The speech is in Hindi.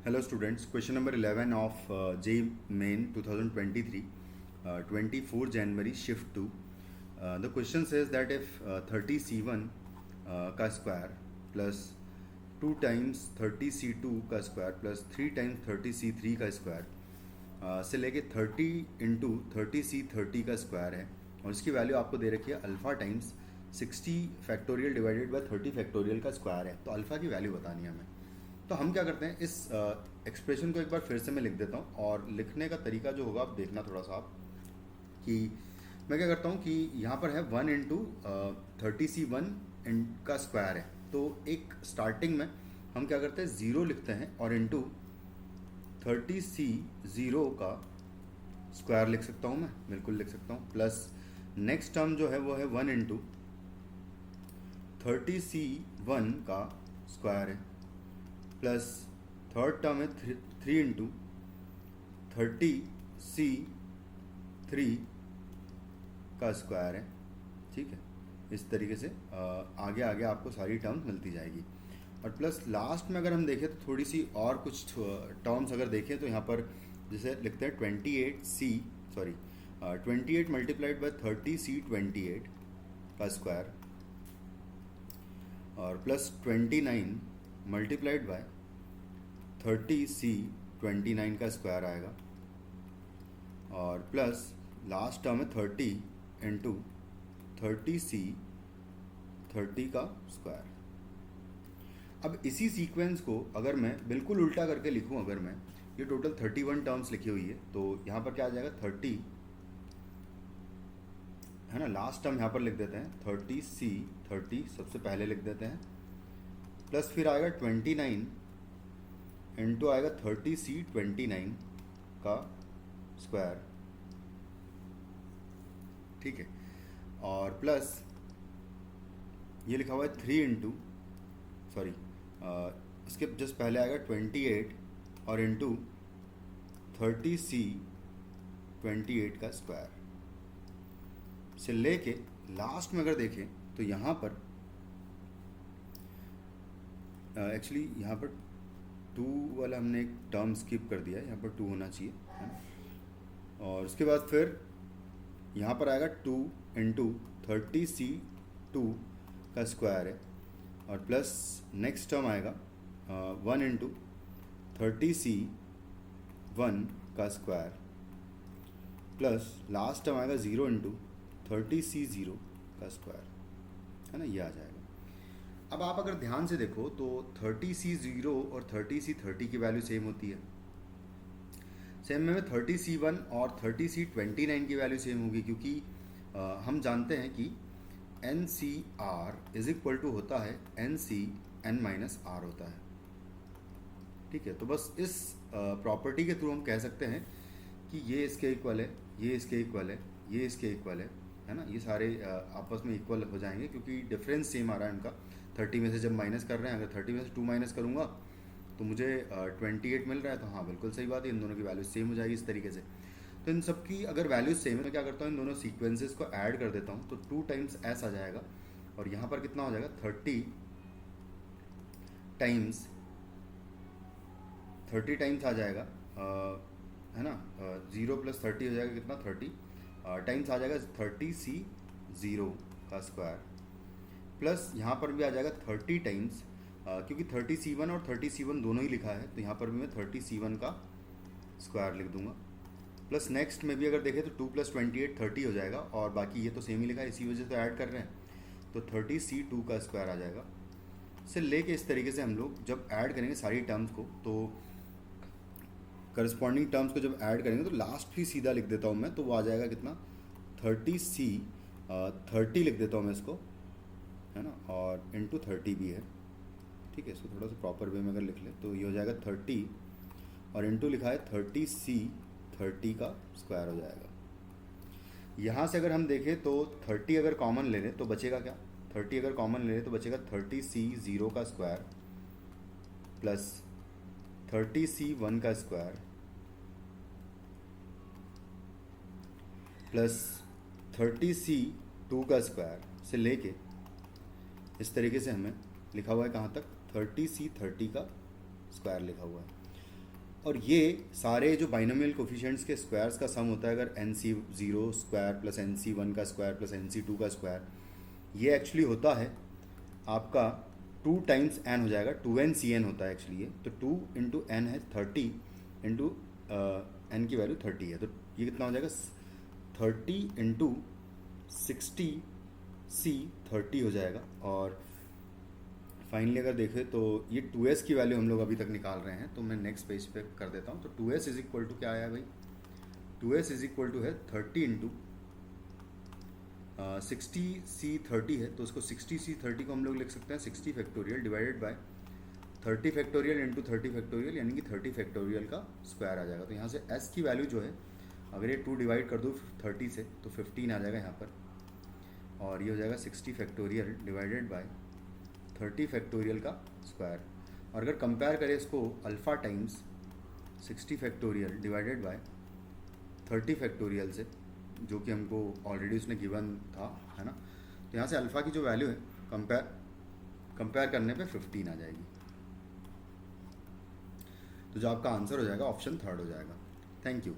Hello students, question number 11 of JEE Main 2023, 24 January shift 2. The question says that if 30C1 का स्क्वायर प्लस 2 times 30C2 का स्क्वायर प्लस 3 times 30C3 का स्क्वायर से लेके 30 इंटू 30C30 का स्क्वायर है और इसकी वैल्यू आपको दे रखी है alpha times 60 factorial divided by 30 factorial का स्क्वायर है। तो अल्फ़ा की वैल्यू बतानी है हमें। तो हम क्या करते हैं, इस एक्सप्रेशन को एक बार फिर से मैं लिख देता हूँ और लिखने का तरीका जो होगा आप देखना थोड़ा सा आप कि मैं क्या करता हूँ कि यहाँ पर है 1 इंटू 30C1 का स्क्वायर है। तो एक स्टार्टिंग में हम क्या करते हैं, ज़ीरो लिखते हैं और इंटू 30C0 का स्क्वायर लिख सकता हूँ, मैं बिल्कुल लिख सकता हूँ। प्लस नेक्स्ट टर्म जो है वो है 1 इंटू 30C1 का स्क्वायर है प्लस थर्ड टर्म है 3 इंटू 30C3 का स्क्वायर है। ठीक है, इस तरीके से आगे आगे आपको सारी टर्म्स मिलती जाएगी। और प्लस लास्ट में अगर हम देखें तो थोड़ी सी और कुछ टर्म्स अगर देखें तो यहाँ पर जैसे लिखते हैं 28 मल्टीप्लाइड बाय 30C28 का स्क्वायर और प्लस 29 मल्टीप्लाइड बाय 30C29 का स्क्वायर आएगा और प्लस लास्ट टर्म है 30 इंटू 30C30 का स्क्वायर। अब इसी सीक्वेंस को अगर मैं बिल्कुल उल्टा करके लिखूं, अगर मैं ये टोटल 31 टर्म्स लिखी हुई है तो यहाँ पर क्या आ जाएगा 30 है ना, लास्ट टर्म यहाँ पर लिख देते हैं 30C30 सबसे पहले लिख देते हैं, प्लस फिर आएगा 29 इंटू आएगा 30C29 का स्क्वायर। ठीक है, और प्लस ये लिखा हुआ है 3 इंटू इसके जस्ट पहले आएगा 28 और इंटू 30C28 का स्क्वायर से लेके लास्ट में अगर देखें तो यहाँ पर एक्चुअली यहाँ पर 2 वाला हमने एक टर्म स्किप कर दिया है, यहाँ पर 2 होना चाहिए है ना। और उसके बाद फिर यहाँ पर आएगा 2 इंटू 30C2 का स्क्वायर है और प्लस नेक्स्ट टर्म आएगा 1 इंटू 30C1 का स्क्वायर प्लस लास्ट टर्म आएगा 0 इंटू 30C0 का स्क्वायर है ना, ये आ जाएगा। अब आप अगर ध्यान से देखो तो 30C0 और 30C30 की वैल्यू सेम होती है, सेम में 30C1 और 30C29 की वैल्यू सेम होगी क्योंकि हम जानते हैं कि NCR इज इक्वल टू होता है NCN-R होता है। ठीक है, तो बस इस प्रॉपर्टी के थ्रू हम कह सकते हैं कि ये इसके इक्वल है, ये इसके इक्वल है, ये इसके इक्वल है ना, ये सारे आपस में इक्वल हो जाएंगे क्योंकि डिफरेंस सेम आ रहा है इनका। 30 में से जब माइनस कर रहे हैं, अगर 30 में से 2 माइनस करूँगा तो मुझे 28 मिल रहा है, तो हाँ बिल्कुल सही बात है, इन दोनों की वैल्यू सेम हो जाएगी इस तरीके से। तो इन सब की अगर वैल्यू सेम है, मैं क्या करता हूँ इन दोनों सीक्वेंसेस को ऐड कर देता हूँ तो 2 टाइम्स S आ जाएगा और यहाँ पर कितना हो जाएगा 30 टाइम्स आ जाएगा है ना, 0 प्लस 30 हो जाएगा कितना 30 टाइम्स आ जाएगा 30C0 का स्क्वायर प्लस यहाँ पर भी आ जाएगा 30 टाइम्स क्योंकि 30C1 और 30C1 दोनों ही लिखा है तो यहाँ पर भी मैं 30C1 का स्क्वायर लिख दूंगा। प्लस नेक्स्ट में भी अगर देखें तो 2 प्लस 28 30 हो जाएगा और बाकी ये तो सेम ही लिखा है, इसी वजह से ऐड कर रहे हैं तो 30C2 का स्क्वायर आ जाएगा। से लेके इस तरीके से हम लोग जब ऐड करेंगे सारी टर्म्स को तो करस्पॉन्डिंग टर्म्स को जब ऐड करेंगे तो लास्ट भी सीधा लिख देता हूँ मैं, तो वो आ जाएगा कितना 30C30 लिख देता हूँ मैं इसको है ना, और इंटू 30 भी है। ठीक है, इसको थोड़ा सा प्रॉपर वे में अगर लिख ले तो ये हो जाएगा 30 और इंटू लिखा है 30C30 का स्क्वायर हो जाएगा। यहाँ से अगर हम देखें तो 30 अगर कॉमन ले लें तो बचेगा क्या, 30 अगर कॉमन ले लें तो बचेगा 30C0 का स्क्वायर प्लस 30C1 का स्क्वायर प्लस 30C2 का स्क्वायर से लेके इस तरीके से हमें लिखा हुआ है कहाँ तक 30C30 का स्क्वायर लिखा हुआ है। और ये सारे जो बाइनोमियल कोफिशिएंट्स के स्क्वायर्स का सम होता है, अगर NC0 स्क्वायर प्लस NC1 का स्क्वायर प्लस NC2 का स्क्वायर, ये एक्चुअली होता है आपका 2 टाइम्स n हो जाएगा, 2nCn होता है एक्चुअली ये। तो 2 इंटू n है 30 इंटू n की वैल्यू 30 है, तो ये कितना हो जाएगा 30 इंटू 60C 30 हो जाएगा। और फाइनली अगर देखें तो ये 2s की वैल्यू हम लोग अभी तक निकाल रहे हैं, तो मैं नेक्स्ट पेज पे कर देता हूँ। तो 2s इज इक्वल टू क्या आया भाई, 2s इज इक्वल टू है 30 इंटू 60C 30 है, तो उसको 60C 30 को हम लोग लिख सकते हैं 60 factorial divided by 30 factorial into 30 factorial, यानी कि 30 फैक्टोरियल का स्क्वायर आ जाएगा। तो यहाँ से s की वैल्यू जो है, अगर ये 2 डिवाइड कर दूँ 30 से तो 15 आ जाएगा यहाँ पर, और ये हो जाएगा 60 फैक्टोरियल डिवाइडेड बाय 30 फैक्टोरियल का स्क्वायर। और अगर कंपेयर करें इसको alpha times 60 factorial divided by 30 factorial से, जो कि हमको ऑलरेडी उसने गिवन था, है ना, तो यहाँ से अल्फ़ा की जो वैल्यू है कंपेयर करने पे 15 आ जाएगी। तो जो आपका आंसर हो जाएगा ऑप्शन 3 हो जाएगा। Thank you.